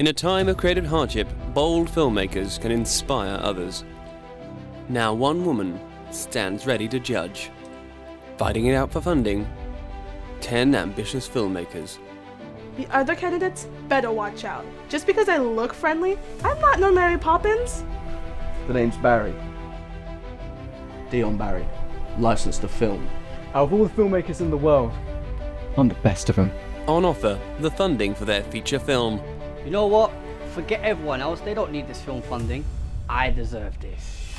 In a time of creative hardship, bold filmmakers can inspire others. Now one woman stands ready to judge. Fighting it out for funding, 10 ambitious filmmakers. The other candidates better watch out. Just because I look friendly, I'm not no Mary Poppins. The name's Barry. Dion Barry, licensed to film. Out of all the filmmakers in the world, I'm the best of them. On offer, the funding for their feature film. You know what? Forget everyone else, they don't need this film funding. I deserve this.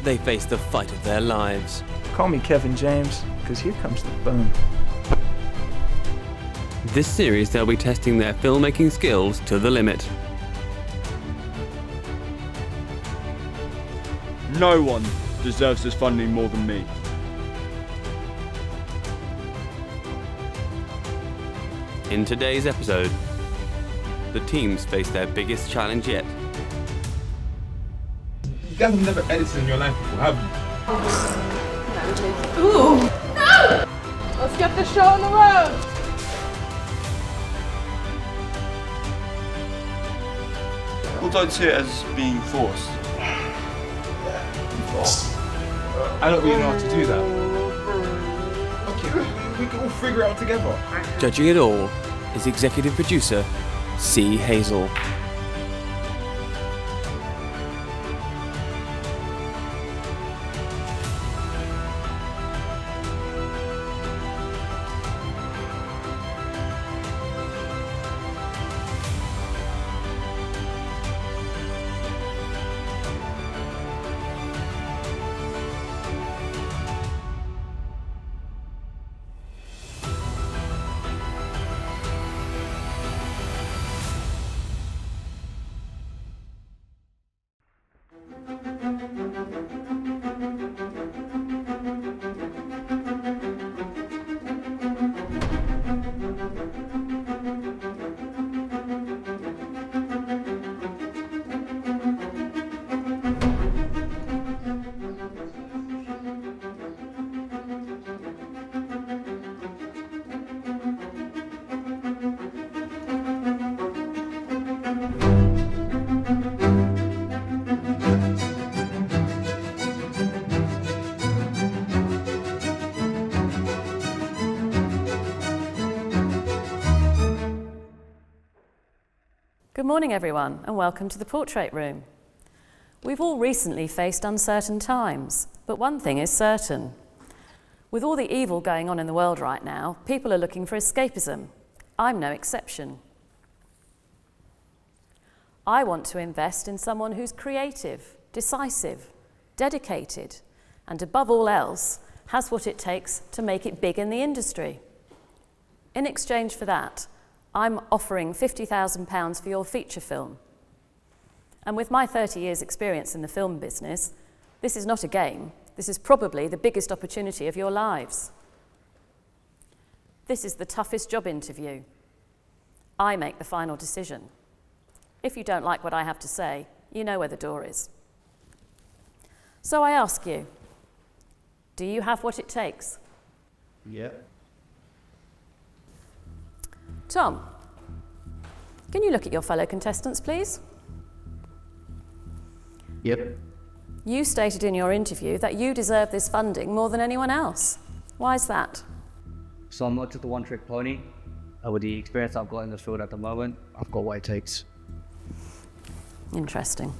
They face the fight of their lives. Call me Kevin James, because here comes the boom. This series they'll be testing their filmmaking skills to the limit. No one deserves this funding more than me. In today's episode, the teams face their biggest challenge yet. You guys have never edited in your life before, have you? Ooh! No! Let's get the show on the road! Well, don't see it as being forced. I don't really know how to do that. Okay, we can all figure it out together. Judging it all is executive producer Cee Hazell. Good morning everyone and welcome to the Portrait Room. We've all recently faced uncertain times, but one thing is certain. With all the evil going on in the world right now, people are looking for escapism. I'm no exception. I want to invest in someone who's creative, decisive, dedicated, and above all else, has what it takes to make it big in the industry. In exchange for that, I'm offering £50,000 for your feature film. And with my 30 years experience in the film business, this is not a game. This is probably the biggest opportunity of your lives. This is the toughest job interview. I make the final decision. If you don't like what I have to say, you know where the door is. So I ask you, do you have what it takes? Yeah. Tom, can you look at your fellow contestants, please? Yep. You stated in your interview that you deserve this funding more than anyone else. Why is that? So I'm not just a one-trick pony. With the experience I've got in the field at the moment, I've got what it takes. Interesting.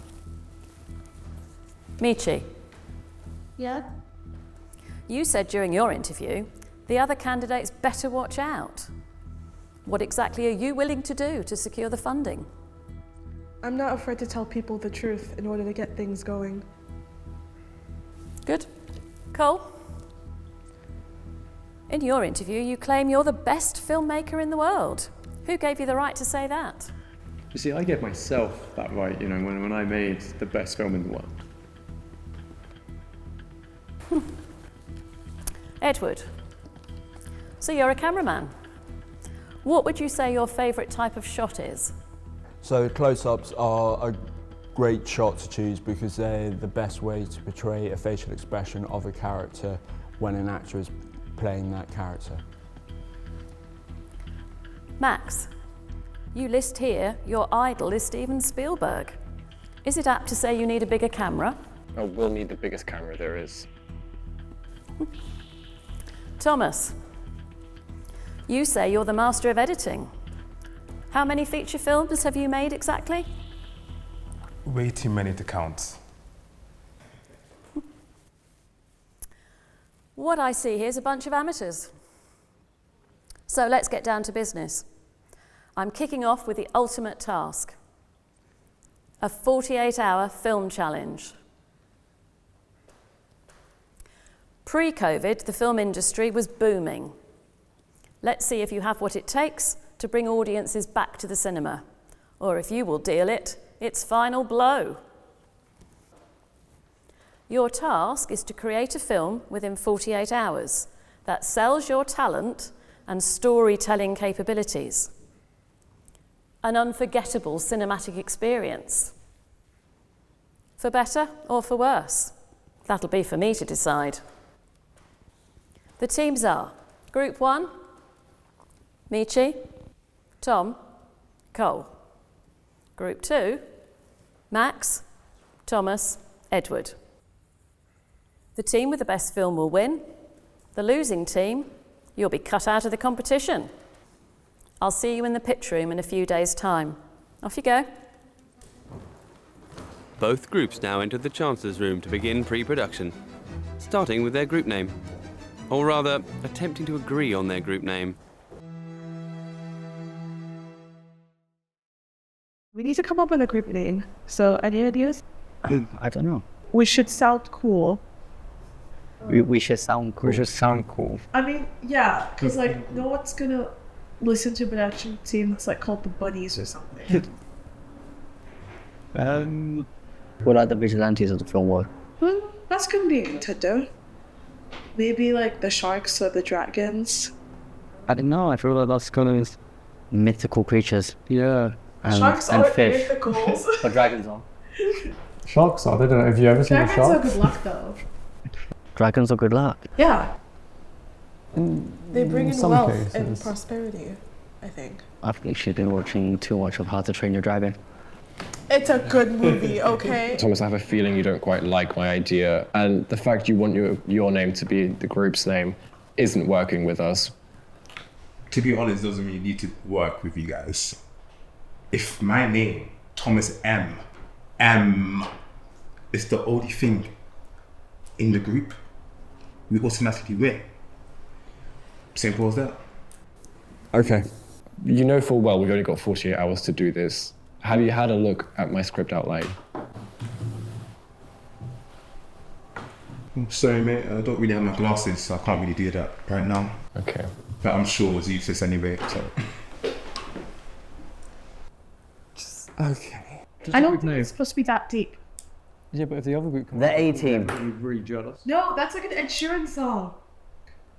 Mychi, Yeah? you said during your interview, the other candidates better watch out. What exactly are you willing to do to secure the funding? I'm not afraid to tell people the truth in order to get things going. Good. Cole? In your interview, you claim you're the best filmmaker in the world. Who gave you the right to say that? You see, I gave myself that right, you know, when I made the best film in the world. Edward, so you're a cameraman. What would you say your favourite type of shot is? So close-ups are a great shot to choose because they're the best way to portray a facial expression of a character when an actor is playing that character. Max, You list here your idol is Steven Spielberg. Is it apt to say you need a bigger camera? Oh, we'll need the biggest camera there is. Thomas, you say you're the master of editing. How many feature films have you made exactly? Way too many to count. What I see here is a bunch of amateurs. So let's get down to business. I'm kicking off with the ultimate task, a 48-hour film challenge. Pre-COVID, the film industry was booming. Let's see if you have what it takes to bring audiences back to the cinema, or if you will deal it, its final blow. Your task is to create a film within 48 hours that sells your talent and storytelling capabilities. An unforgettable cinematic experience. For better or for worse? That'll be for me to decide. The teams are Group 1, Mychi, Tom, Cole. Group 2, Max, Thomas, Edward. The team with the best film will win. The losing team, you'll be cut out of the competition. I'll see you in the pitch room in a few days' time. Off you go. Both groups now enter the Chancellor's room to begin pre-production, starting with their group name. Or rather, attempting to agree on their group name. We need to come up with a group name. So, any ideas? I don't know. We should sound cool. We should sound cool. We should sound cool. I mean, yeah, because like no one's gonna listen to a production team that's like called the Bunnies or something. What are the vigilantes of the film world? Well, that's gonna be Nintendo. Maybe like the sharks or the dragons. I don't know. I feel like that's kind of mythical creatures. Yeah. Sharks and are fish. mythicals. But dragons are. Sharks are? I don't know. Have you ever seen a Dragons shark? are good luck though. Dragons are good luck. Yeah. They bring in some wealth and cases. prosperity, I think. I've actually been watching too much of How to Train Your Dragon. It's a good movie, okay? Thomas, I have a feeling you don't quite like my idea, and the fact you want your name to be the group's name isn't working with us. To be honest, doesn't really need to work with you guys. If my name, Thomas M, is the only thing in the group, we automatically win. Simple as that. Okay. You know full well we've only got 48 hours to do this. Have you had a look at my script outline? Sorry, mate, I don't really have my glasses, so I can't really do that right now. Okay. But I'm sure it's useless anyway, so. Okay. I don't think it's supposed to be that deep. Yeah, but if the other group The A-Team. Really jealous. No, that's like an Ed Sheeran song.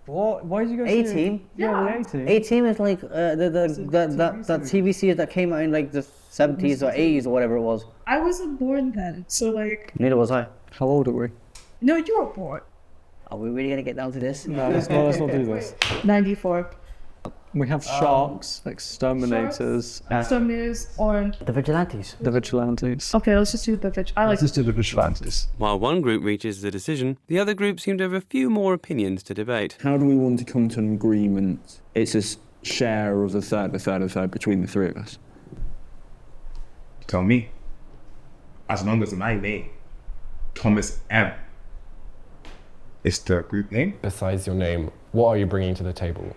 What? Why did you go? A-Team? Yeah. the A-Team. A-Team is like that TV series that came out in like the 70s or 80s or whatever it was. I wasn't born then, so like. Neither was I. How old are we? No, you were born. Are we really gonna get down to this? No, let's not do this. 94. We have sharks, exterminators, Exterminators or. The Vigilantes. the vigilantes. Okay, let's just do the bitch. I like. Let's do the vigilantes. While one group reaches the decision, the other group seem to have a few more opinions to debate. How do we want to come to an agreement? It's a share of a third between the three of us. Tell me. As long as my name, Thomas M, is the group name, Besides your name, what are you bringing to the table?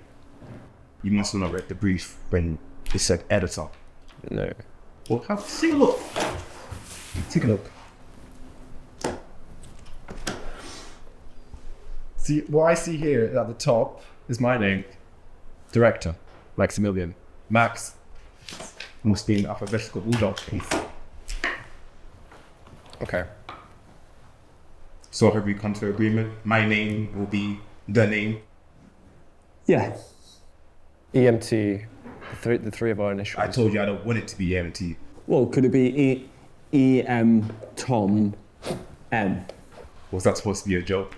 you must have not read the brief when it said editor. No. Well, take a look. Take a look. See, what I see here at the top is my name. Director, Maximilian. Max. Must be in alphabetical order. Okay. So have we come to agreement? My name will be the name. Yeah. EMT, the three of our initials. I told you I don't want it to be EMT. Well, could it be E-M Tom M? Was that supposed to be a joke?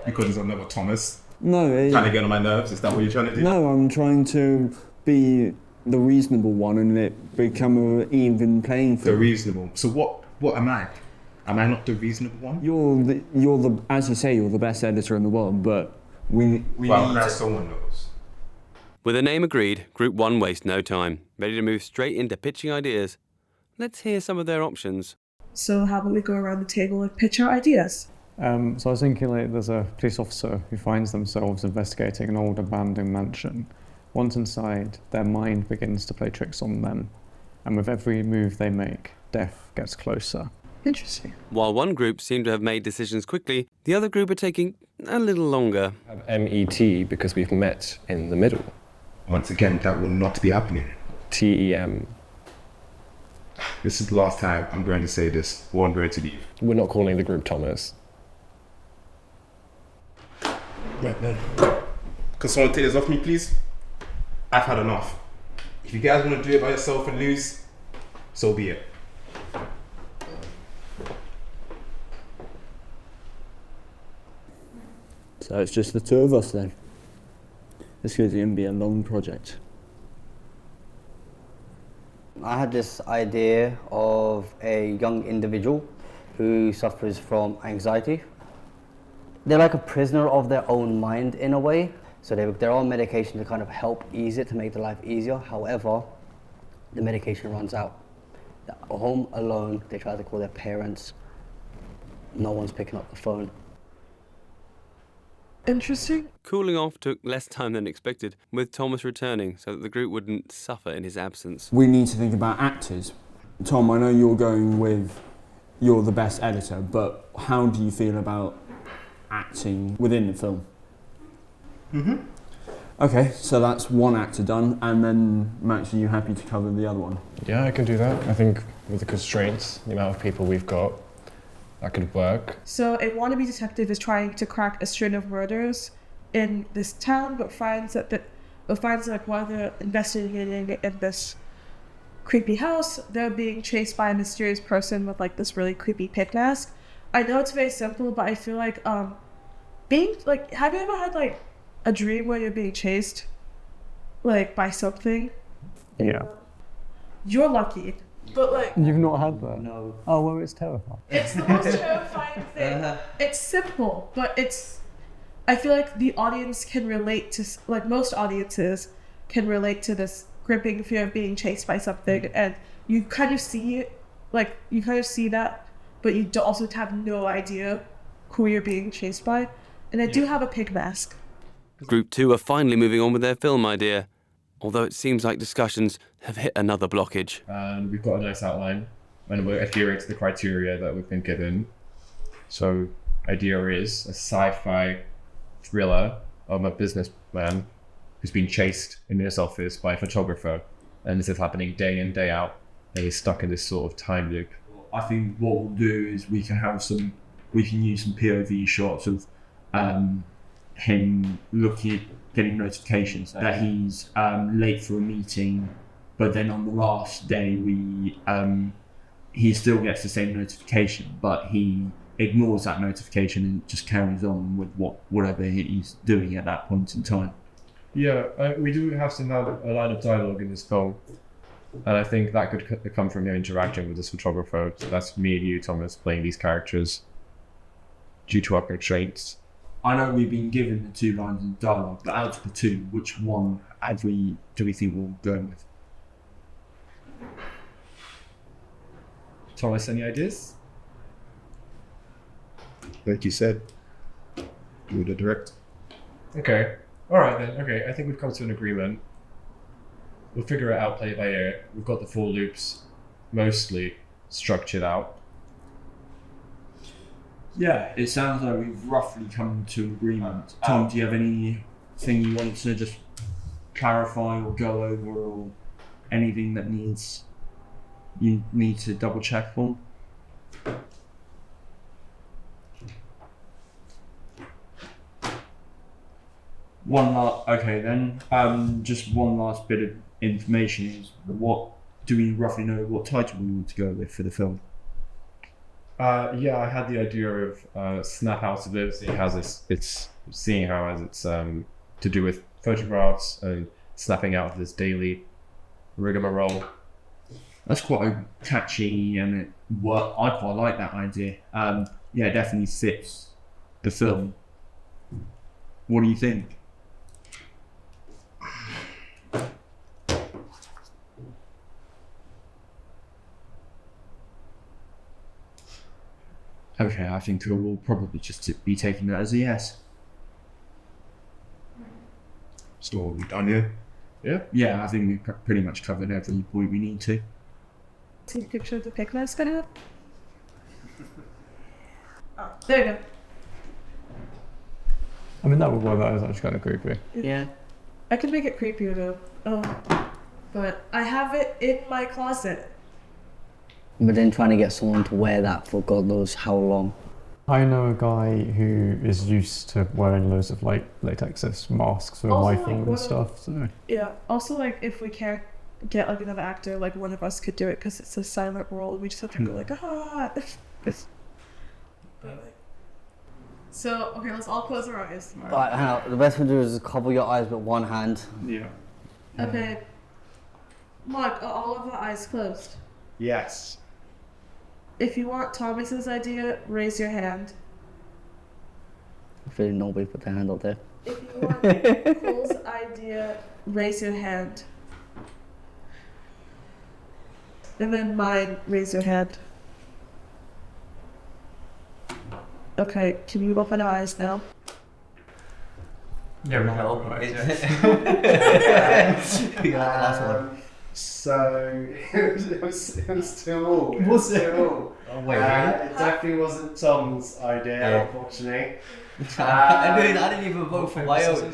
Because there's another Thomas. No. Trying to get on my nerves, is that what you're trying to do? No, I'm trying to be the reasonable one and it become an even playing field. The reasonable. So what am I? Am I not the reasonable one? You're the as you say, you're the best editor in the world, but we well, need that's someone knows. With a name agreed, Group 1 waste no time, ready to move straight into pitching ideas. Let's hear some of their options. So how about we go around the table and pitch our ideas? So I was thinking, like, there's a police officer who finds themselves investigating an old abandoned mansion. Once inside, their mind begins to play tricks on them, and with every move they make, death gets closer. Interesting. While one group seemed to have made decisions quickly, the other group are taking a little longer. Have MET because we've met in the middle. Once again, that will not be happening. TEM. This is the last time I'm going to say this. One word to leave. We're not calling the group Thomas. Right then. Can someone take this off me, please? I've had enough. If you guys want to do it by yourself and lose, so be it. So it's just the two of us then. This is going to be a long project. I had this idea of a young individual who suffers from anxiety. They're like a prisoner of their own mind in a way. So they're on medication to kind of help ease it, to make their life easier. However, the medication runs out. They're home alone, they try to call their parents. No one's picking up the phone. Interesting. Cooling off took less time than expected, with Thomas returning so that the group wouldn't suffer in his absence. We need to think about actors. Tom, I know you're going with you're the best editor, but how do you feel about acting within the film? Okay, so that's one actor done, and then Max, are you happy to cover the other one? Yeah, I can do that. I think with the constraints, the amount of people we've got, that could work. So a wannabe detective is trying to crack a string of murders in this town, but finds like while they're investigating in this creepy house, they're being chased by a mysterious person with like this really creepy pig mask. I know it's very simple, but I feel like being like, have you ever had like a dream where you're being chased like by something? Yeah. You're lucky. But like, You've not had that? No. Oh, well, it's terrifying. it's the most terrifying thing. It's simple, but I feel like the audience can relate to, like most audiences can relate to this gripping fear of being chased by something, and you kind of see it, like you kind of see that, but you also have no idea who you're being chased by. And I do have a pig mask. Group 2 are finally moving on with their film idea, although it seems like discussions have hit another blockage. And we've got a nice outline, and we're adhering to the criteria that we've been given. So, idea is a sci-fi thriller of a businessman who's been chased in his office by a photographer, and this is happening day in, day out, and he's stuck in this sort of time loop. I think what we'll do is we can use some POV shots of him getting notifications that he's late for a meeting, but then on the last day he still gets the same notification, but he ignores that notification and just carries on with whatever he's doing at that point in time. Yeah, we do have a line of dialogue in this film, and I think that could come from your interaction with this photographer. So that's me and you, Thomas, playing these characters due to our constraints. I know we've been given the 2 lines of dialogue, but out of the 2, which one do we think we'll go with? Thomas, any ideas? Like you said, you're the director. Okay. Alright then, okay, I think we've come to an agreement. We'll figure it out play by ear. We've got the 4 loops mostly structured out. Yeah, it sounds like we've roughly come to an agreement. Tom, do you have anything you want to just clarify or go over, or anything that you need to double check for? Okay then, just one last bit of information is, do we roughly know what title we want to go with for the film? Yeah, I had the idea of Snap Out of It. It has it's to do with photographs and snapping out of this daily. rigmarole. That's quite catchy, and I quite like that idea. Yeah, it definitely fits the film. What do you think? Okay, I think we'll probably just be taking that as a yes. So are we done here? Yeah, I think we've pretty much covered every point we need to. See a picture of the pig that's gonna have? Oh, there you go. I mean, that would work. That is actually kind of creepy. Yeah. I could make it creepier though. But I have it in my closet. But then trying to get someone to wear that for God knows how long. I know a guy who is used to wearing loads of like latex masks for Also, rifle and stuff. So Yeah. Also, like, if we can't get like another actor, like one of us could do it because it's a silent role. We just have to go like, ah. So, okay, let's all close our eyes. Right, hang on. The best thing to do is just cover your eyes with one hand. Yeah. Okay. Mark, are all of our eyes closed? Yes. If you want Thomas's idea, raise your hand. I feel nobody put their hand up there. If you want Cole's idea, raise your hand. And then mine, raise your hand. Okay, can you open our eyes now? Yeah, we can open Last one. So it was 2 all. Was it? 2 all. Oh, wait, It definitely wasn't Tom's idea, Yeah. unfortunately. I didn't even vote for my own.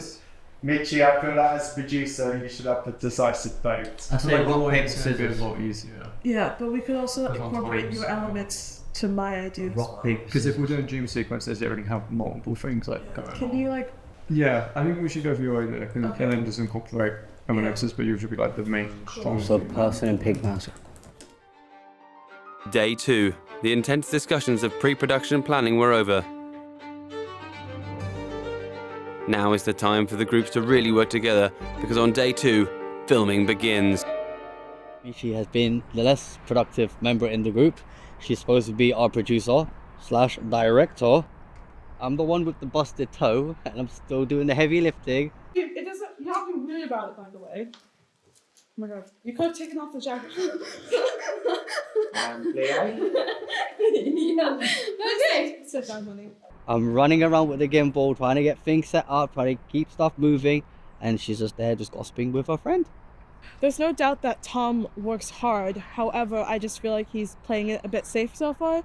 Mychi, I feel like as producer, you should have a decisive vote. I say rock, paper, It's a scissors. lot easier. Yeah, but we could also As long as incorporate mine's- your elements to my ideas. Rock, paper, Because if we're doing dream sequences, you already have multiple things like going on. Can you like? Yeah, I think we should go for your idea and Okay. then just incorporate eminences, but usually be like the main strong. So person in pig mask. Day 2. The intense discussions of pre-production planning were over. Now is the time for the groups to really work together, because on day 2, filming begins. She has been the less productive member in the group. She's supposed to be our producer/director. I'm the one with the busted toe, and I'm still doing the heavy lifting. It doesn't. You have to be rude about it, by the way. Oh my god! You could have taken off the jacket. Yeah. Okay. Sit down, honey. I'm running around with the gimbal, trying to get things set up, trying to keep stuff moving, and she's just there, just gossiping with her friend. There's no doubt that Tom works hard. However, I just feel like he's playing it a bit safe so far.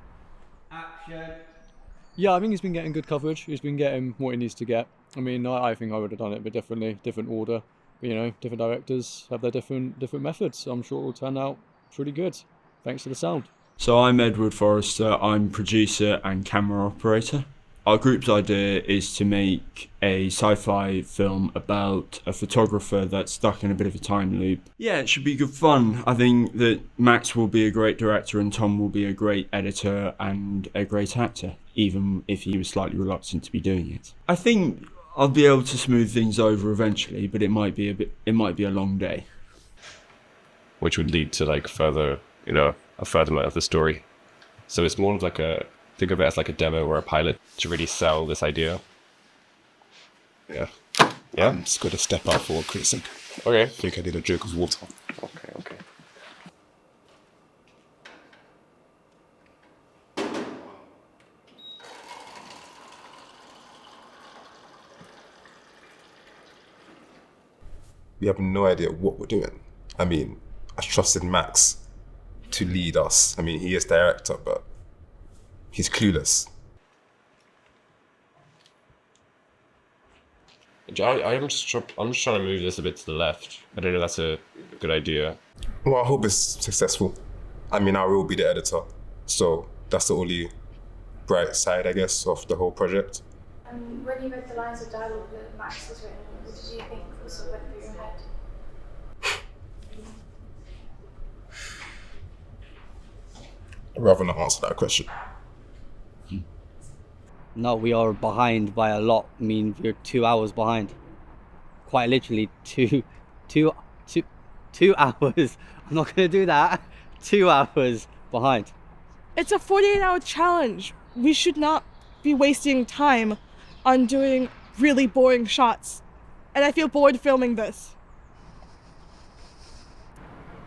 Yeah, I think he's been getting good coverage. He's been getting what he needs to get. I mean, I think I would have done it a bit differently, different order. But, you know, different directors have their different methods. So I'm sure it'll turn out pretty good, thanks to the sound. So I'm Edward Forrester, I'm producer and camera operator. Our group's idea is to make a sci-fi film about a photographer that's stuck in a bit of a time loop. Yeah, it should be good fun. I think that Max will be a great director and Tom will be a great editor and a great actor, even if he was slightly reluctant to be doing it. I think I'll be able to smooth things over eventually, but it might be a long day. Which would lead to like further, a furtherment of the story. So it's more of like think of it as like a demo or a pilot to really sell this idea. Yeah. Yeah? I'm just going to step out for a quick second. Okay. I think I need a drink of water. Okay. We have no idea what we're doing. I mean, I trusted Max to lead us. I mean, he is director, but he's clueless. I'm just trying to move this a bit to the left. I don't know if that's a good idea. Well, I hope it's successful. I mean, I will be the editor, so that's the only bright side, I guess, of the whole project. When you read the lines of dialogue that Max has written, what did you think was sort of went through your head? I'd rather not answer that question. No, we are behind by a lot. I mean, we're 2 hours behind. Quite literally, two 2 hours. I'm not going to do that. 2 hours behind. It's a 48-hour challenge. We should not be wasting time on doing really boring shots. And I feel bored filming this.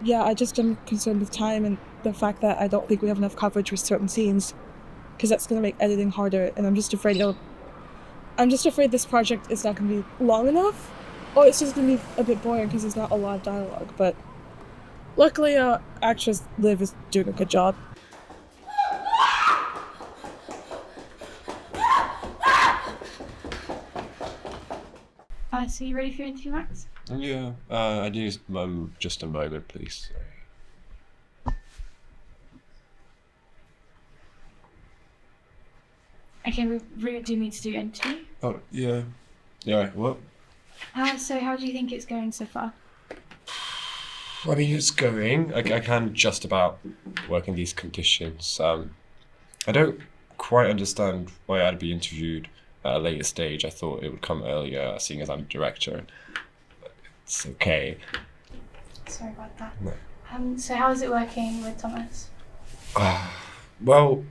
Yeah, I just am concerned with time and the fact that I don't think we have enough coverage with certain scenes, because that's going to make editing harder, and I'm just afraid this project is not going to be long enough, or it's just going to be a bit boring because there's not a lot of dialogue. But luckily, actress Liv is doing a good job. So you ready for your interview, Max? Yeah, I do just a moment, please. Okay, we really do need to do an interview. Oh, yeah. Yeah, what? So how do you think it's going so far? I mean, it's going. I can just about work in these conditions. I don't quite understand why I'd be interviewed at a later stage. I thought it would come earlier, seeing as I'm director. But it's okay. Sorry about that. No. So how is it working with Thomas? Well,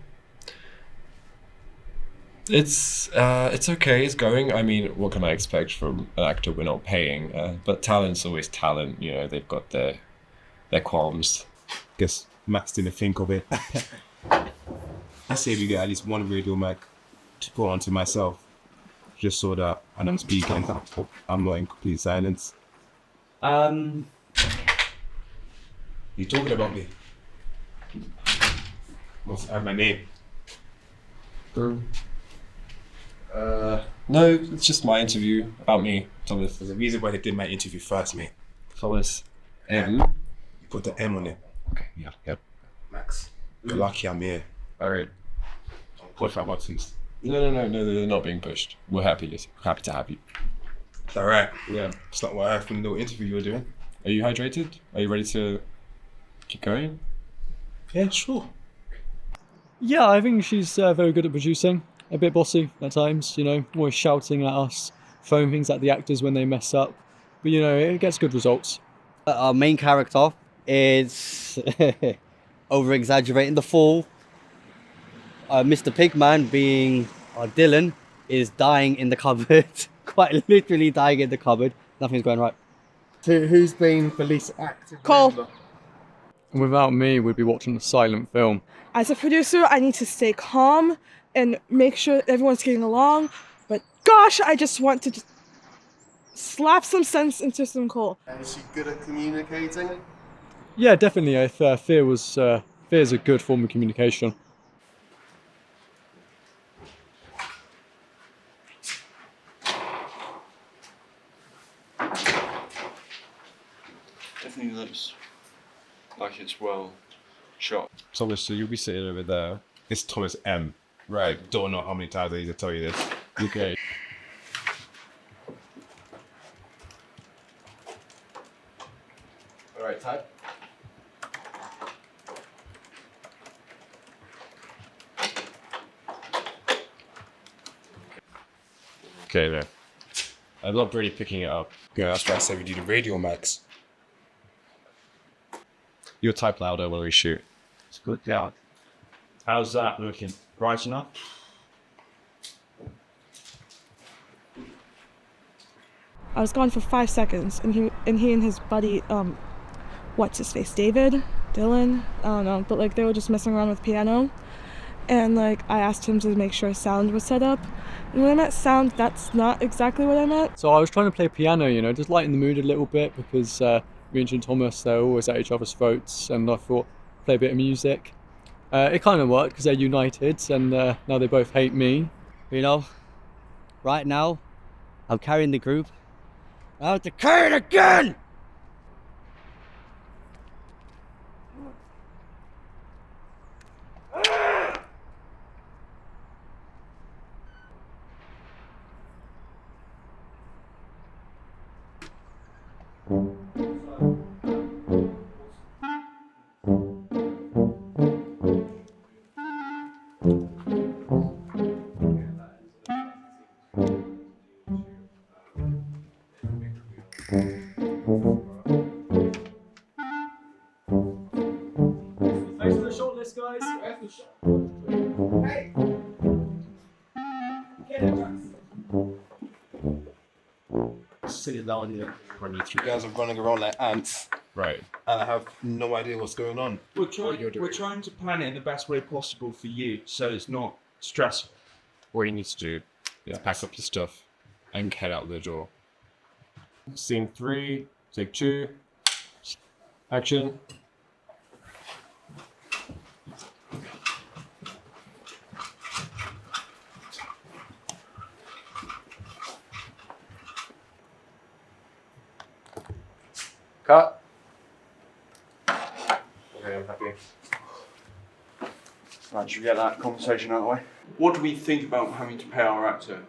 it's okay. It's going. I mean, what can I expect from an actor we're not paying? But talent's always talent. You know, they've got their qualms. Guess Max didn't think of it. I say we get at least one radio mic to put onto myself, just so that when I'm speaking, I'm not in complete silence. You talking about me? Must add my name. No, it's just my interview about me, Thomas. There's a reason why they did my interview first, mate. Thomas M. You put the M on it. Okay, yeah, yep. Max. You're lucky I'm here. Alright. Push my buttons. No, they're not being pushed. We're happy to have you. It's alright. Yeah. It's not what I heard from the little interview you were doing. Are you hydrated? Are you ready to keep going? Yeah, sure. Yeah, I think she's very good at producing. A bit bossy at times, you know, always shouting at us, throwing things at the actors when they mess up. But, you know, it gets good results. Our main character is over-exaggerating the fall. Mr. Pigman, being Dylan, is dying in the cupboard. Quite literally dying in the cupboard. Nothing's going right. So who's been the least active Cole. member? And without me, we'd be watching a silent film. As a producer, I need to stay calm and make sure everyone's getting along. But gosh, I just want to just slap some sense into some Cole. Is she good at communicating? Yeah, definitely. I fear's a good form of communication. Definitely looks like it's well shot. Thomas, so you'll be sitting over there. It's Thomas M. Right. Don't know how many times I need to tell you this. Okay. Alright, type. Okay, there. I'm not really picking it up. Yeah, that's why I said we do the radio max. You'll type louder when we shoot. It's good, yeah. How's that looking? Bright enough? I was gone for 5 seconds, and he and his buddy, what's his face, Dylan, I don't know, but like they were just messing around with piano, and like I asked him to make sure sound was set up, and when I meant sound, that's not exactly what I meant. So I was trying to play piano, you know, just lighten the mood a little bit, because me and Thomas, they're always at each other's throats, and I thought, play a bit of music. It kind of worked because they're united, and now they both hate me. You know, right now, I'm carrying the group. I have to carry it again! the shortlist, guys. Silly idea. You guys are running around like ants. Right. And I have no idea what's going on. We're trying to plan it in the best way possible for you, so it's not stressful. What you need to do is pack up your stuff and head out the door. Scene 3, take 2, action. Cut. Okay, I'm happy. Right, should we get that conversation out of the way? What do we think about having to pay our actor?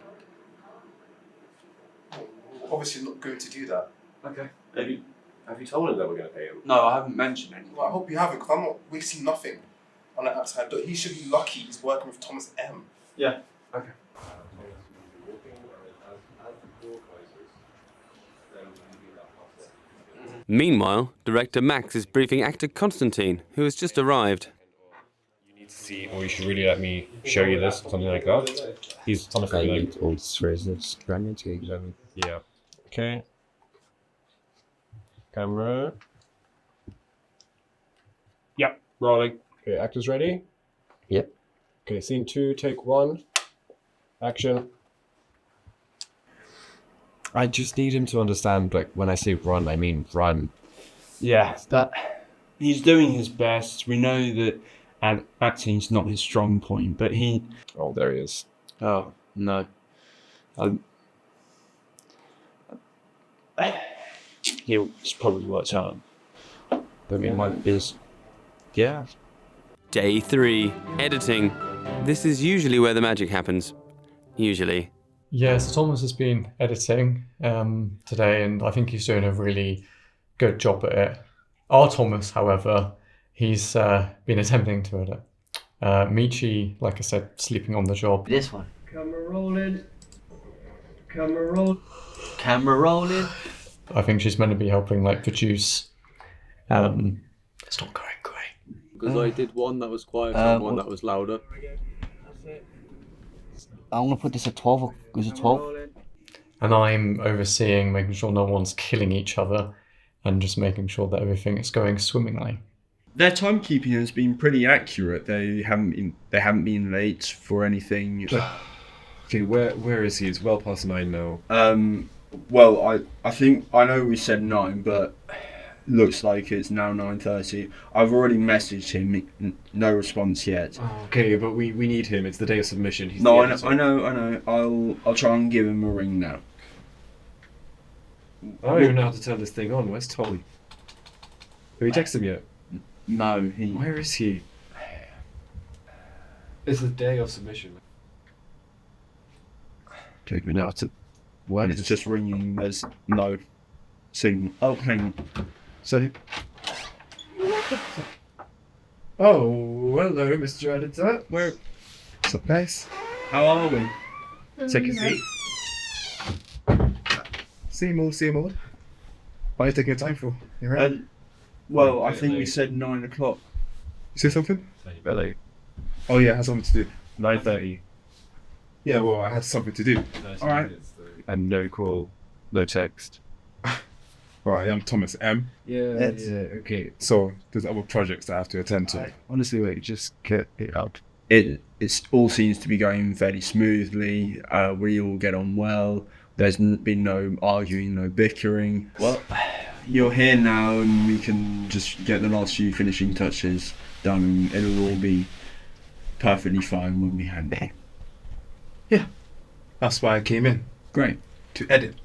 Obviously not going to do that. Okay. Have you told him that we're going to pay him? No, I haven't mentioned it. Well, I hope you haven't, because I'm not wasting nothing on that outside. He should be lucky he's working with Thomas M. Yeah. Okay. Meanwhile, director Max is briefing actor Constantine, who has just arrived. You need to see, or you should really let me show you this, something like that. He's honestly like... Yeah. Okay. Camera. Yep, rolling. Okay, actors ready? Yep. Okay, scene 2, take 1. Action. I just need him to understand, like, when I say run, I mean run. Yeah, he's doing his best. We know that acting's not his strong point, but he... Oh, there he is. Oh, no. It's probably worked out. But it might be... Yeah. Day 3, editing. This is usually where the magic happens. Usually. Yeah, so Thomas has been editing today, and I think he's doing a really good job at it. Our Thomas, however, he's been attempting to edit. Mychi, like I said, sleeping on the job. This one. Camera rolling. Camera roll. Camera rolling. I think she's meant to be helping like produce. It's not going great. Because I did one that was quieter and one that was louder. I'm going to put this at 12. Is it 12? And I'm overseeing, making sure no one's killing each other and just making sure that everything is going swimmingly. Their timekeeping has been pretty accurate. They haven't been late for anything. Okay, where is he? It's well past 9 now. Well, I think I know we said 9, but looks like it's now 9:30. I've already messaged him. No response yet. Okay, but we need him. It's the day of submission. He's No, the I know. I'll try and give him a ring now. I don't even know how to turn this thing on. Where's Polley? Have you texted him yet? No, Where is he? It's the day of submission. Take me now to work. It's just ringing. There's no signal. Oh, hang on. So. Oh, hello, Mr. Editor. What's up, guys? How are we? Take a seat. Same old. What are you taking your time for? You right? Well, I think we said 9 o'clock. You say something? Belly. Oh yeah, I had something to do. 9:30. Yeah, well, I had something to do. Alright. And no call, no text. Right, I'm Thomas M. Yeah, okay. So there's other projects that I have to attend to. Honestly, wait, just get it out. It all seems to be going fairly smoothly. We all get on well. There's been no arguing, no bickering. Well, you're here now, and we can just get the last few finishing touches done. It'll all be perfectly fine when we hand it. Yeah, that's why I came in. Great. To edit.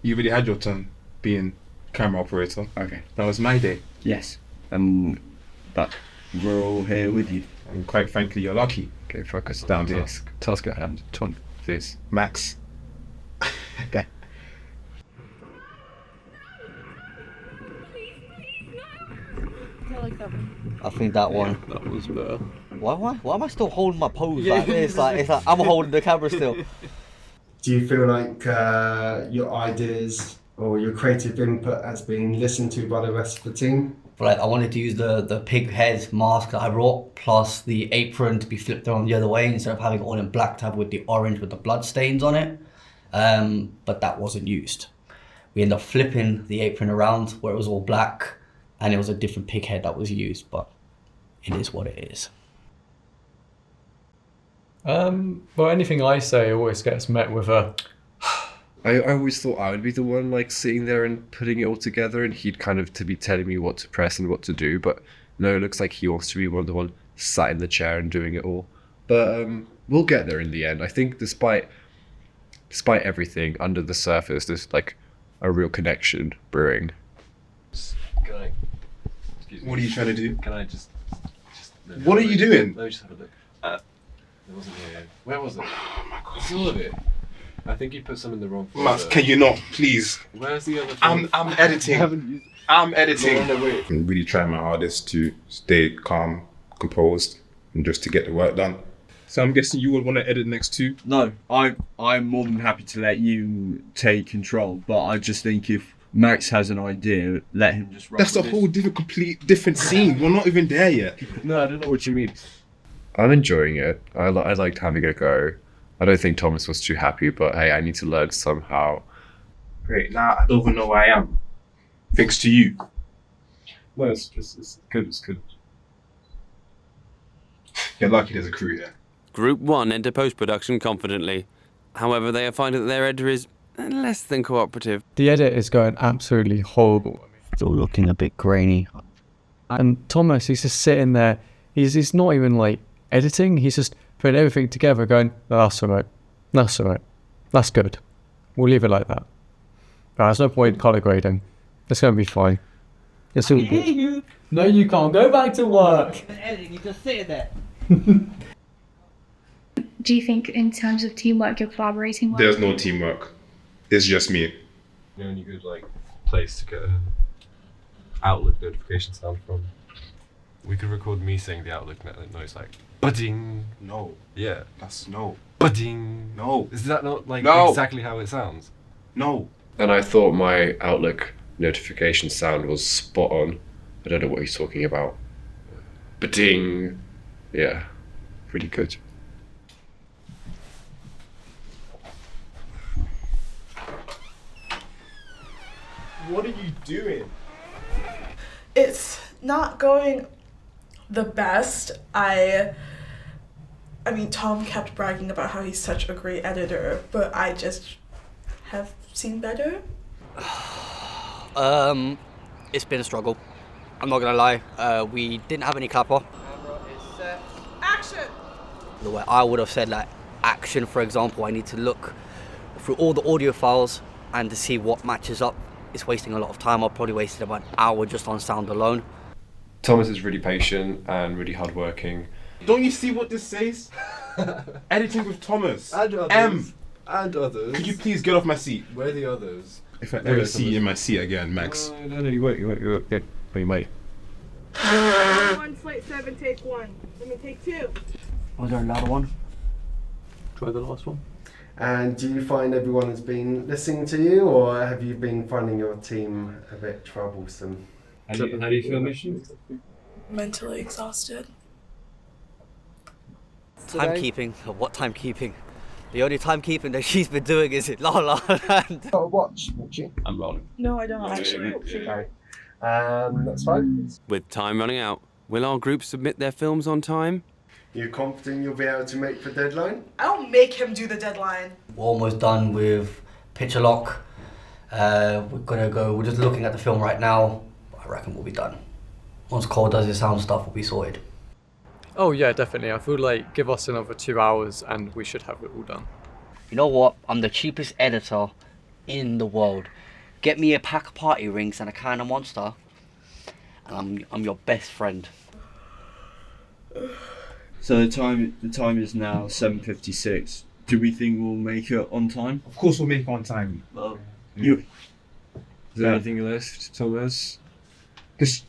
You already had your turn being camera operator. Okay. That was my day. Yes. But we're all here with you. And quite frankly, you're lucky. Okay, focus down task at hand. Ton, please. Max. Okay. I think that one. Yeah, that was better. Why am I still holding my pose like this? It's like I'm holding the camera still. Do you feel like your ideas or your creative input has been listened to by the rest of the team? Like, I wanted to use the pig head mask that I brought, plus the apron to be flipped around the other way instead of having it all in black, to have with the orange with the blood stains on it. But that wasn't used. We ended up flipping the apron around where it was all black, and it was a different pig head that was used, but it is what it is. Well, anything I say always gets met with a... I always thought I would be the one like sitting there and putting it all together, and he'd kind of to be telling me what to press and what to do. But no, it looks like he wants to be one of the one sat in the chair and doing it all. But we'll get there in the end. I think despite everything under the surface, there's like a real connection brewing. What are you trying to do? Can I just What are you doing? Let me just have a look. It wasn't here. Where was it? Oh my god. It's all of it. I think you put some in the wrong folder. Max, can you not, please? Where's the other I'm editing. I'm editing. I'm really trying my hardest to stay calm, composed, and just to get the work done. So I'm guessing you would want to edit next too? No, I'm more than happy to let you take control, but I just think if Max has an idea, let him just run. That's a whole complete different scene. We're not even there yet. No, I don't know what you mean. I'm enjoying it. I liked having a go. I don't think Thomas was too happy, but hey, I need to learn somehow. Great, now I don't even know where I am. Thanks to you. No, it's good, it's good. You're lucky there's a crew here. Group 1 enter post-production confidently. However, they are finding that their editor is less than cooperative. The edit is going absolutely horrible. Still looking a bit grainy. And Thomas, he's just sitting there. He's not even like editing. He's just putting everything together going, that's alright. That's alright. That's good. We'll leave it like that. There's no point colour grading. It's going to be fine. It's all good. No, you can't. Go back to work. Editing, you just sit there. Do you think in terms of teamwork you're collaborating well? There's no teamwork. It's just me. You know, any good like place to get an Outlook notification sound from? We could record me saying the Outlook noise like budding. No. Yeah. That's no. Budding. No. Is that not like No. exactly how it sounds? No. And I thought my Outlook notification sound was spot on. I don't know what he's talking about. Ba-ding. Yeah, pretty good. What are you doing? It's not going the best. I mean, Tom kept bragging about how he's such a great editor, but I just have seen better. It's been a struggle. I'm not gonna lie. We didn't have any clapper. Camera is set. Action! The way I would have said like action, for example, I need to look through all the audio files and to see what matches up. It's wasting a lot of time. I probably wasted about an hour just on sound alone. Thomas is really patient and really hardworking. Don't you see what this says? Editing with Thomas. And others. M. And others. Could you please get off my seat? Where are the others? If I ever see you in my seat again, Max. No, you won't. Yeah, but you might. 1, flight 7, take 1. Let me take 2. Was there another one? Try the last one. And do you find everyone has been listening to you, or have you been finding your team a bit troublesome? How do you feel, Mission? Mentally exhausted. Timekeeping. What timekeeping? The only timekeeping that she's been doing is in La La Land. Oh, watch, Mychi. I'm rolling. No, I don't actually. Okay. That's fine. With time running out, will our group submit their films on time? You confident you'll be able to make the deadline? I don't make him do the deadline. We're almost done with picture lock. We're just looking at the film right now. I reckon we'll be done. Once Cole does his sound stuff, we'll be sorted. Oh yeah, definitely. I feel like give us another 2 hours and we should have it all done. You know what? I'm the cheapest editor in the world. Get me a pack of party rings and a can of Monster, and I'm your best friend. So the time is now 7:56. Do we think we'll make it on time? Of course we'll make it on time. Well, Is there anything left, Thomas? Just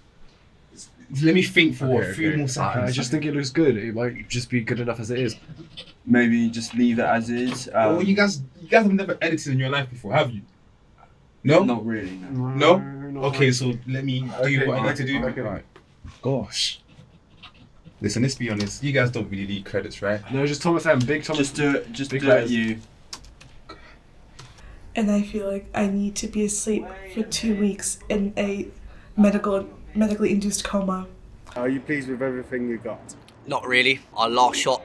let me think for a few more seconds. I just think it looks good. It might just be good enough as it is. Maybe just leave it as is. You guys have never edited in your life before, have you? No? Not really, no. No? Okay, so let me do what I need to do. Okay. Right. Gosh. Listen, let's be honest. You guys don't really need credits, right? No, just Thomas M. Big Thomas. Just do it. Just Big do it. letters. You. And I feel like I need to be asleep for 2 weeks in a medically induced coma. Are you pleased with everything you got? Not really. Our last shot,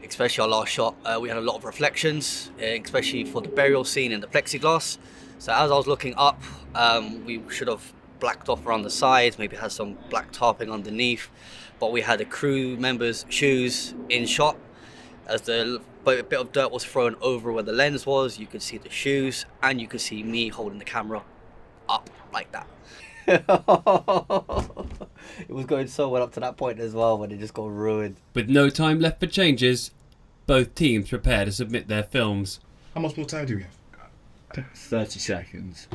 especially our last shot, we had a lot of reflections, especially for the burial scene in the plexiglass. So as I was looking up, we should have blacked off around the sides, maybe had some black tarping underneath, but we had the crew members' shoes in shot. As the bit of dirt was thrown over where the lens was, you could see the shoes, and you could see me holding the camera up like that. It was going so well up to that point as well, but it just got ruined. With no time left for changes, both teams prepare to submit their films. How much more time do we have? 30 seconds.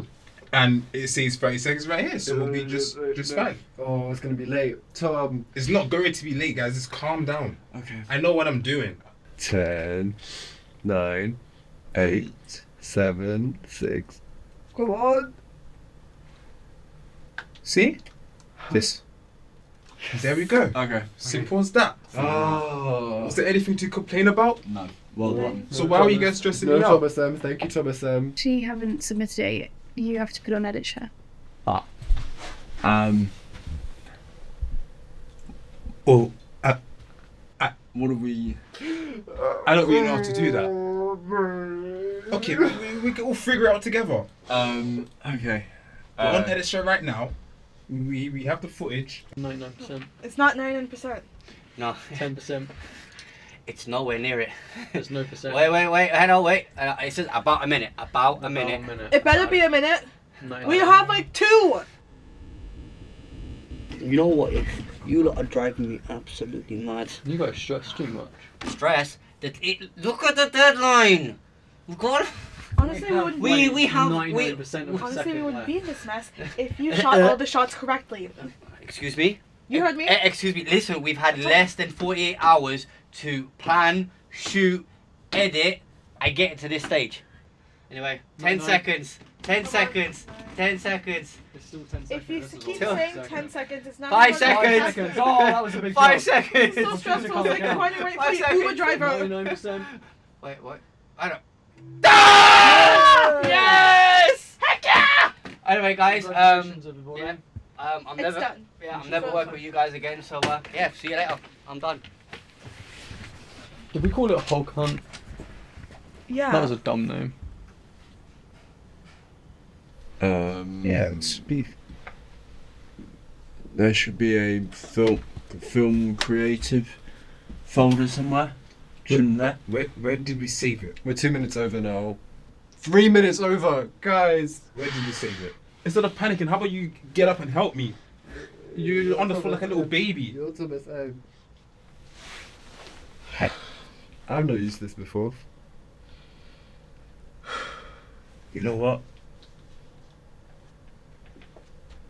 And it says 30 seconds right here, so we'll be just fine. Oh, it's gonna be late. Tom. It's not going to be late, guys. Just calm down. Okay. I know what I'm doing. 10, 9, 8, 7, 6. Come on. See? This. There we go. Okay. Simple as that. Oh. Was there anything to complain about? No. Well done. So why are you guys stressing me out? Thomas M. Thank you, Thomas M. You haven't submitted it yet. You have to put on edit share. Ah. Well, what are we? I don't really know how to do that. Okay, we can all figure it out together. Okay. We're on edit show right now. We have the footage. 99%. It's not 99%. No. 10%. It's nowhere near it. There's no percent. Wait. Hang on, wait. It says about a minute. About a minute. It better be a minute. We have like 2. You know what? You lot are driving me absolutely mad. You guys stress too much. Stress? Look at the deadline. We've got. Honestly, we would. We have. 99% of Honestly, we would be in this mess if you shot all the shots correctly. Excuse me? You heard me? Excuse me. Listen, we've had less than 48 hours to plan, shoot, edit, and get to this stage. Anyway, 10 seconds. 10 seconds. 10 seconds. It's still 10 seconds. If you keep saying 10 seconds, it's not. 5 seconds. 5 seconds. Oh, that was a big 5 jump. seconds. It's so stressful. It's like trying to wait for the Uber driver. 99%. Wait, what? I don't. Ah! Yes! Heck yeah! Anyway, guys, Congratulations, everybody. I'm It's never, done. I'm never working with you guys again. So yeah, see you later. I'm done. Did we call it a hog hunt? Yeah. That was a dumb name. Yeah, it should be. There should be a film creative folder somewhere. Shouldn't there? Where did we save it? We're 2 minutes over now. 3 minutes over, guys. Where did we save it? Instead of panicking, how about you get up and help me? You're on the floor like a little baby. You're Thomas M. I've not used this before. You know what?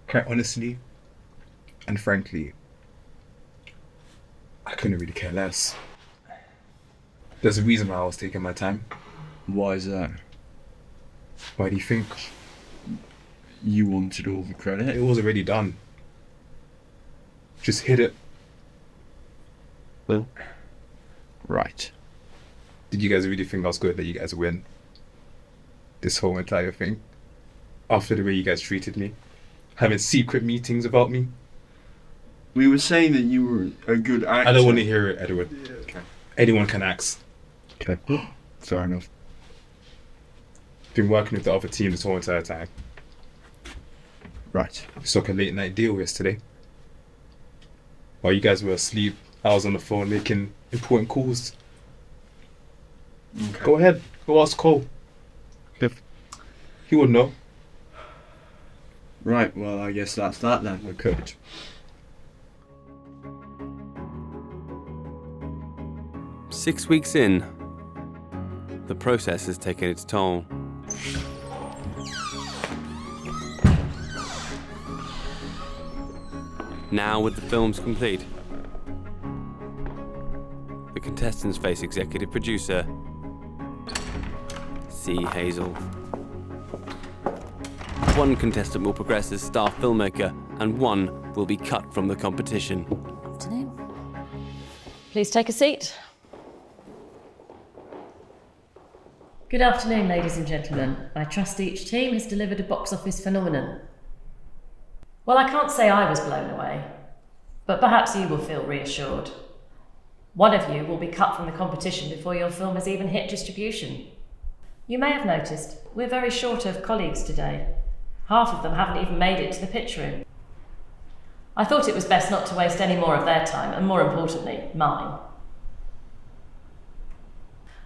Quite honestly, and frankly, I couldn't really care less. There's a reason why I was taking my time. Why is that? Why do you think? You wanted all the credit? It was already done. Just hit it. Well, right. Did you guys really think I was good that you guys win? This whole entire thing? After the way you guys treated me? Having secret meetings about me? We were saying that you were a good actor. I don't want to hear it, Edward. Okay. Anyone can act. Okay. Fair enough. Been working with the other team this whole entire time. Right. It's like a late night deal yesterday. While you guys were asleep, I was on the phone making important calls. Okay. Go ahead. Go ask Cole. Cliff. He would know. Right, well, I guess that's that then. Okay. Six weeks in, the process has taken its toll. Now, with the films complete, the contestants face executive producer Cee Hazell. One contestant will progress as star filmmaker, and one will be cut from the competition. Afternoon. Please take a seat. Good afternoon, ladies and gentlemen. I trust each team has delivered a box office phenomenon. Well, I can't say I was blown away, but perhaps you will feel reassured. One of you will be cut from the competition before your film has even hit distribution. You may have noticed we're very short of colleagues today. Half of them haven't even made it to the pitch room. I thought it was best not to waste any more of their time, and more importantly, mine.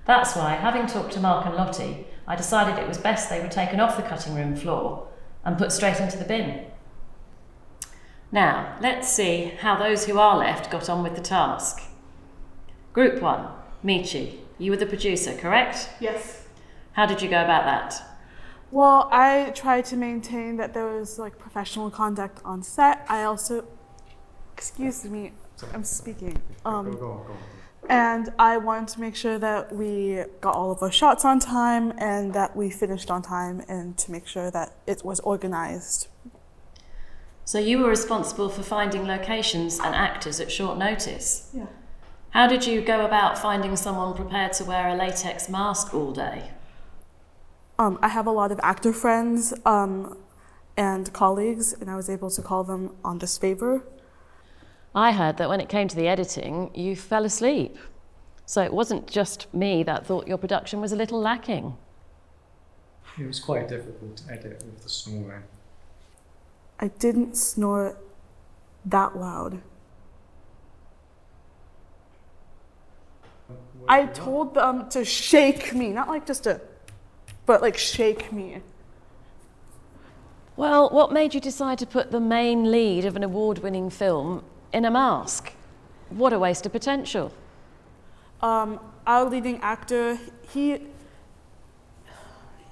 That's why, having talked to Mark and Lottie, I decided it was best they were taken off the cutting room floor and put straight into the bin. Now, let's see how those who are left got on with the task. Group 1, Mychi, you were the producer, correct? Yes. How did you go about that? Well, I tried to maintain that there was like professional conduct on set. I also, excuse me, I'm speaking. Go. And I wanted to make sure that we got all of our shots on time and that we finished on time, and to make sure that it was organized. So you were responsible for finding locations and actors at short notice? Yeah. How did you go about finding someone prepared to wear a latex mask all day? I have a lot of actor friends and colleagues, and I was able to call them on this favor. I heard that when it came to the editing, you fell asleep. So it wasn't just me that thought your production was a little lacking. It was quite difficult to edit with the snoring. I didn't snore that loud. I told them to shake me, not like just but like shake me. Well, what made you decide to put the main lead of an award-winning film in a mask? What a waste of potential. Our leading actor, he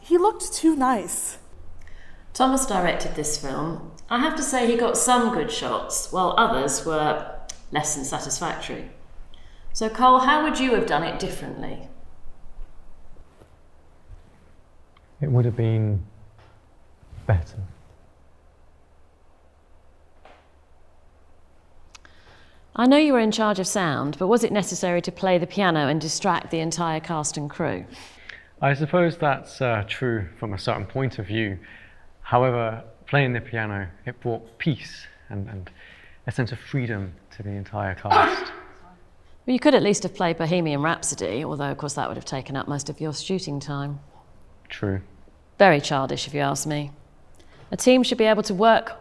looked too nice. Thomas directed this film. I have to say he got some good shots, while others were less than satisfactory. So Cole, how would you have done it differently? It would have been better. I know you were in charge of sound, but was it necessary to play the piano and distract the entire cast and crew? I suppose that's true from a certain point of view. However, playing the piano, it brought peace and a sense of freedom to the entire cast. Well, you could at least have played Bohemian Rhapsody, although of course that would have taken up most of your shooting time. True. Very childish, if you ask me. A team should be able to work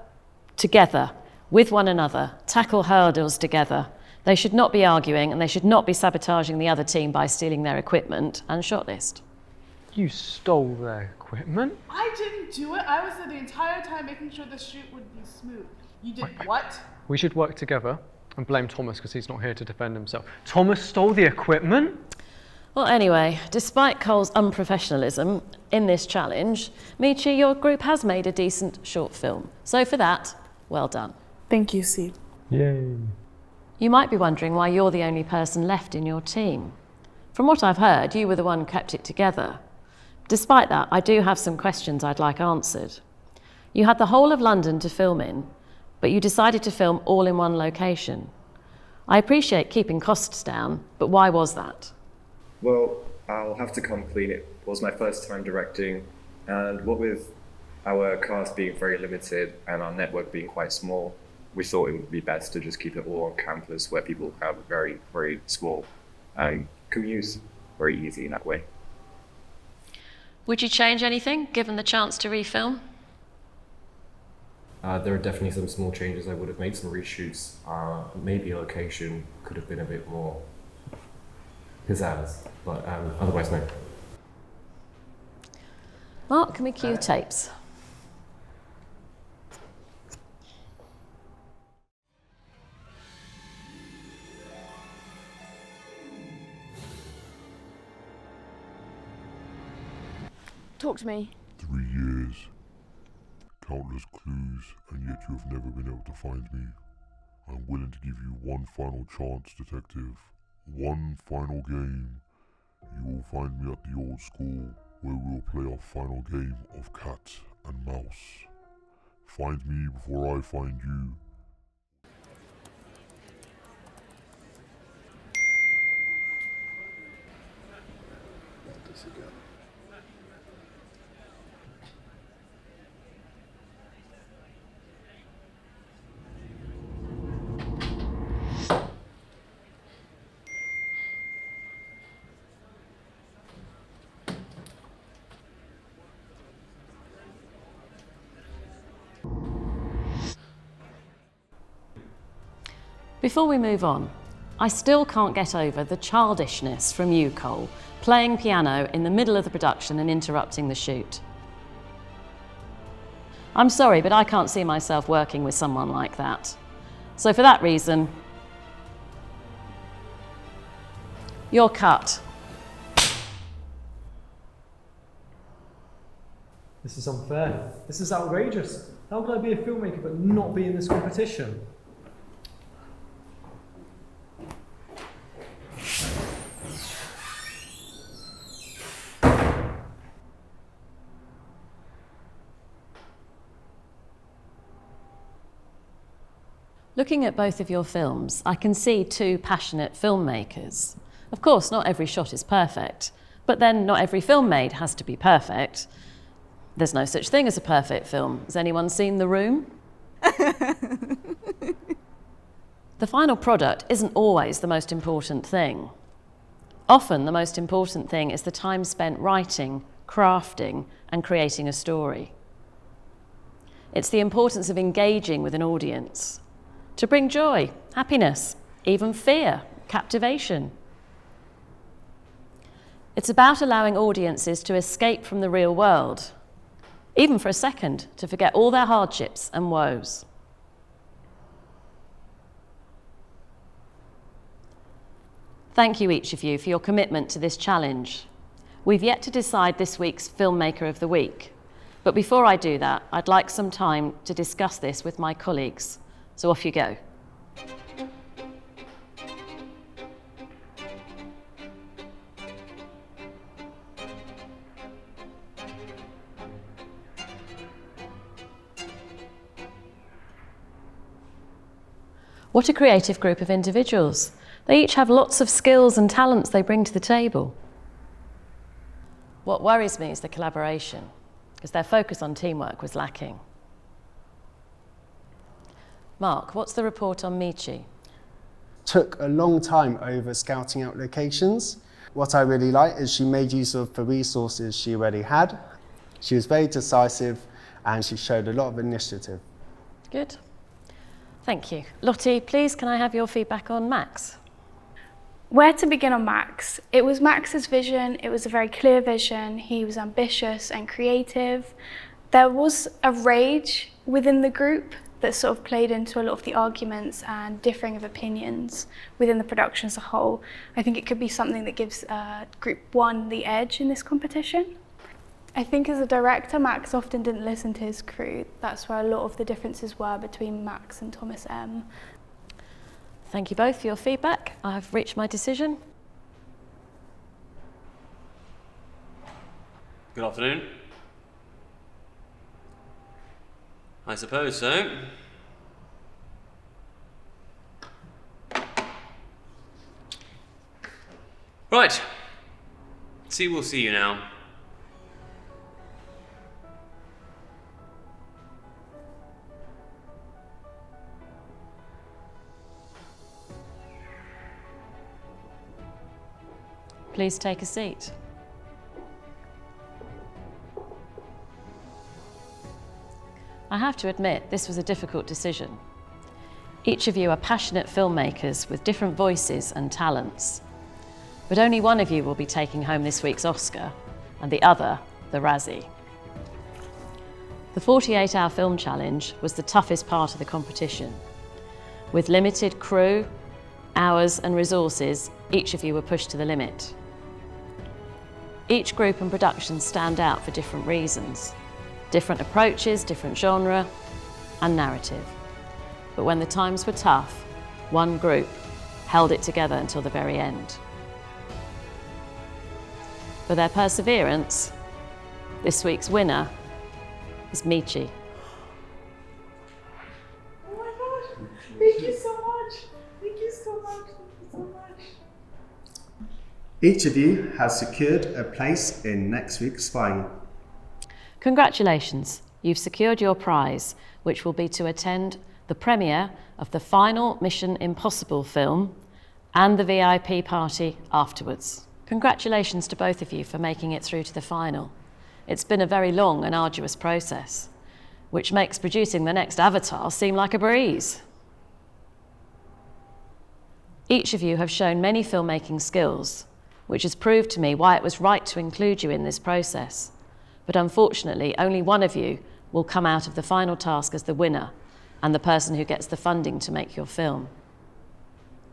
together, with one another, tackle hurdles together. They should not be arguing, and they should not be sabotaging the other team by stealing their equipment and shot list. You stole their equipment? I didn't do it. I was there the entire time making sure the shoot would be smooth. You did what? We should work together and blame Thomas because he's not here to defend himself. Thomas stole the equipment? Well, anyway, despite Cole's unprofessionalism in this challenge, Mychi, your group has made a decent short film. So for that, well done. Thank you, Cee. Yay. You might be wondering why you're the only person left in your team. From what I've heard, you were the one who kept it together. Despite that, I do have some questions I'd like answered. You had the whole of London to film in, but you decided to film all in one location. I appreciate keeping costs down, but why was that? Well, I'll have to come clean. It was my first time directing, and what with our cast being very limited and our network being quite small, we thought it would be best to just keep it all on campus where people have a very, very small commute, very easy in that way. Would you change anything, given the chance to refilm? There are definitely some small changes I would have made, some reshoots. Maybe a location could have been a bit more pizzazz, but otherwise no. Mark, can we cue tapes? Talk to me. 3 years, countless clues, and yet you have never been able to find me. I'm willing to give you one final chance, detective. One final game. You will find me at the old school, where we will play our final game of cat and mouse. Find me before I find you. Before we move on, I still can't get over the childishness from you, Cole, playing piano in the middle of the production and interrupting the shoot. I'm sorry, but I can't see myself working with someone like that. So for that reason, you're cut. This is unfair. This is outrageous. How can I be a filmmaker but not be in this competition? Looking at both of your films, I can see two passionate filmmakers. Of course, not every shot is perfect, but then not every film made has to be perfect. There's no such thing as a perfect film. Has anyone seen The Room? The final product isn't always the most important thing. Often the most important thing is the time spent writing, crafting, and creating a story. It's the importance of engaging with an audience, to bring joy, happiness, even fear, captivation. It's about allowing audiences to escape from the real world, even for a second, to forget all their hardships and woes. Thank you, each of you, for your commitment to this challenge. We've yet to decide this week's Filmmaker of the Week, but before I do that, I'd like some time to discuss this with my colleagues. So off you go. What a creative group of individuals. They each have lots of skills and talents they bring to the table. What worries me is the collaboration, because their focus on teamwork was lacking. Mark, what's the report on Mychi? Took a long time over scouting out locations. What I really like is she made use of the resources she already had. She was very decisive and she showed a lot of initiative. Good. Thank you. Lottie, please, can I have your feedback on Max? Where to begin on Max? It was Max's vision. It was a very clear vision. He was ambitious and creative. There was a rage within the group that sort of played into a lot of the arguments and differing of opinions within the production as a whole. I think it could be something that gives Group 1 the edge in this competition. I think as a director, Max often didn't listen to his crew. That's where a lot of the differences were between Max and Thomas M. Thank you both for your feedback. I've reached my decision. Good afternoon. I suppose so. Right. See, we'll see you now. Please take a seat. I have to admit, this was a difficult decision. Each of you are passionate filmmakers with different voices and talents. But only one of you will be taking home this week's Oscar, and the other, the Razzie. The 48-hour film challenge was the toughest part of the competition. With limited crew, hours and resources, each of you were pushed to the limit. Each group and production stand out for different reasons. Different approaches, different genre, and narrative. But when the times were tough, one group held it together until the very end. For their perseverance, this week's winner is Mychi. Each of you has secured a place in next week's final. Congratulations, you've secured your prize, which will be to attend the premiere of the final Mission Impossible film and the VIP party afterwards. Congratulations to both of you for making it through to the final. It's been a very long and arduous process, which makes producing the next Avatar seem like a breeze. Each of you have shown many filmmaking skills, which has proved to me why it was right to include you in this process. But unfortunately, only one of you will come out of the final task as the winner and the person who gets the funding to make your film.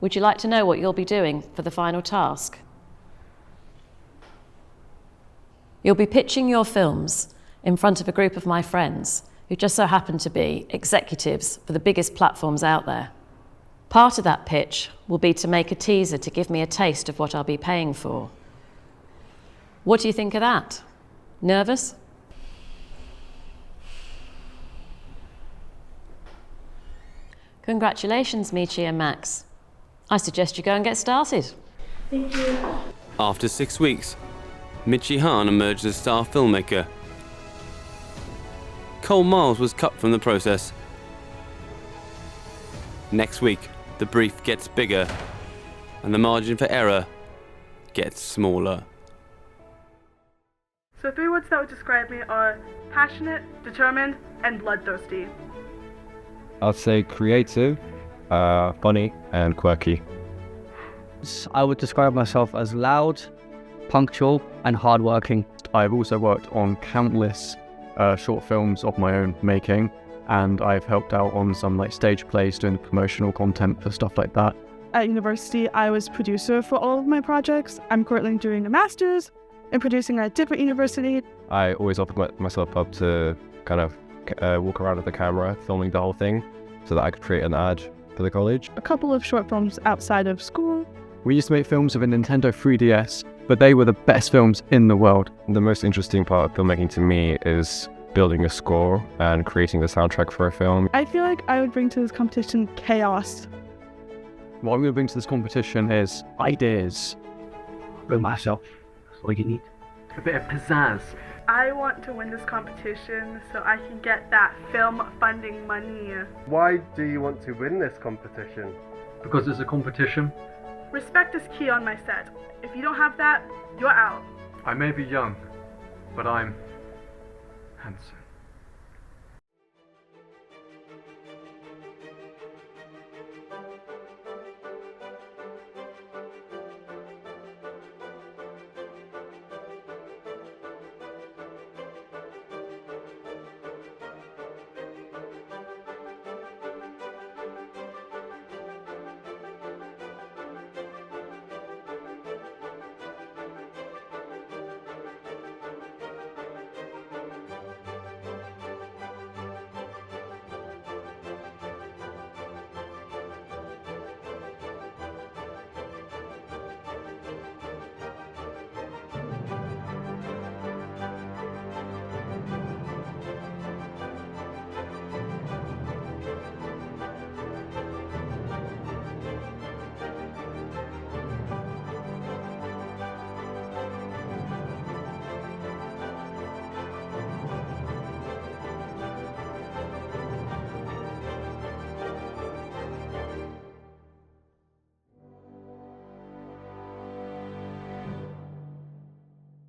Would you like to know what you'll be doing for the final task? You'll be pitching your films in front of a group of my friends who just so happen to be executives for the biggest platforms out there. Part of that pitch will be to make a teaser to give me a taste of what I'll be paying for. What do you think of that? Nervous? Congratulations, Mychi and Max. I suggest you go and get started. Thank you. After 6 weeks, Mychi Haan emerged as star filmmaker. Cole Miles was cut from the process. Next week, the brief gets bigger, and the margin for error gets smaller. So 3 words that would describe me are passionate, determined, and bloodthirsty. I'd say creative, funny, and quirky. I would describe myself as loud, punctual, and hardworking. I've also worked on countless short films of my own making, and I've helped out on some stage plays doing promotional content for stuff like that. At university, I was producer for all of my projects. I'm currently doing a master's in producing at a different university. I always offered myself up to kind of walk around with the camera, filming the whole thing, so that I could create an ad for the college. A couple of short films outside of school. We used to make films with a Nintendo 3DS, but they were the best films in the world. The most interesting part of filmmaking to me is building a score and creating the soundtrack for a film. I feel like I would bring to this competition chaos. What I'm going to bring to this competition is ideas. Bring myself. That's all you need. A bit of pizzazz. I want to win this competition so I can get that film funding money. Why do you want to win this competition? Because it's a competition. Respect is key on my set. If you don't have that, you're out. I may be young, but I'm handsome.